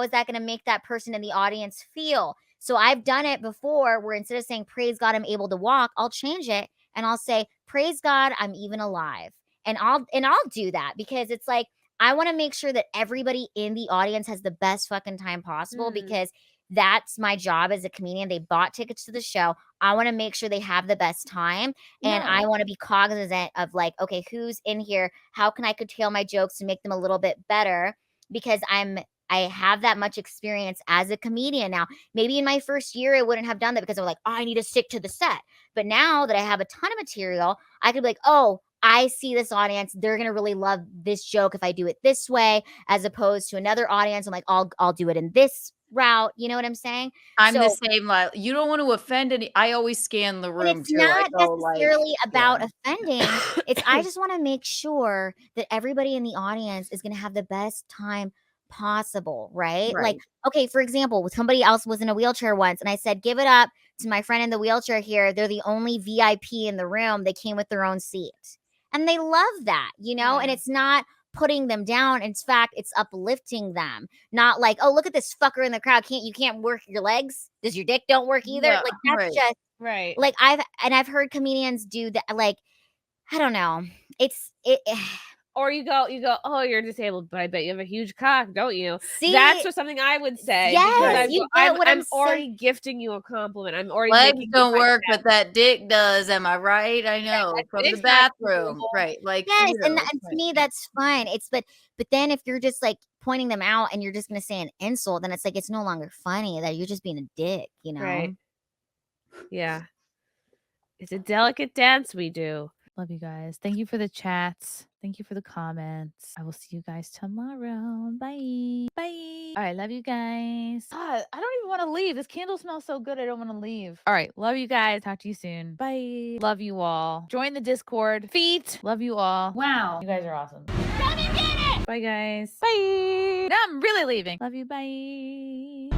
is that going to make that person in the audience feel? So I've done it before where instead of saying, praise God, I'm able to walk, I'll change it and I'll say, praise God, I'm even alive. And I'll do that because it's like, I want to make sure that everybody in the audience has the best fucking time possible because that's my job as a comedian. They bought tickets to the show. I want to make sure they have the best time. And I want to be cognizant of like, okay, who's in here? How can I curtail my jokes to make them a little bit better? Because I'm I have that much experience as a comedian now. Maybe in my first year, I wouldn't have done that because I was like, oh, I need to stick to the set. But now that I have a ton of material, I could be like, oh, I see this audience. They're going to really love this joke if I do it this way, as opposed to another audience. I'm like, I'll do it in this route. You know what I'm saying? I'm the same. Like, you don't want to offend any. I always scan the room. And it's too. not I go, necessarily like, about offending. It's I just want to make sure that everybody in the audience is going to have the best time possible, right? Like, okay, for example, somebody else was in a wheelchair once, and I said, give it up to my friend in the wheelchair here. They're the only VIP in the room. They came with their own seat. And they love that, you know, and it's not putting them down. In fact, it's uplifting them. Not like, oh, look at this fucker in the crowd. You can't work your legs? Does your dick don't work either? Yeah, like, that's just like I've heard comedians do that. Like, I don't know. Or you go, oh, you're disabled, but I bet you have a huge cock, don't you? See, that's what something I would say. Yes, you get what I'm already gifting you a compliment. I'm already legs don't work, but that dick does. Am I right? I know, from the bathroom, right? Like, yes, and to me that's fine. But then if you're just like pointing them out and you're just gonna say an insult, then it's like it's no longer funny. That you're just being a dick, you know? Right? Yeah, it's a delicate dance we do. Love you guys. Thank you for the chats. Thank you for the comments. I will see you guys tomorrow. Bye. Bye. All right. Love you guys. God, I don't even want to leave. This candle smells so good. I don't want to leave. All right. Love you guys. Talk to you soon. Bye. Love you all. Join the Discord. Feet. Love you all. Wow. You guys are awesome. Bye, guys. Bye. Now I'm really leaving. Love you. Bye.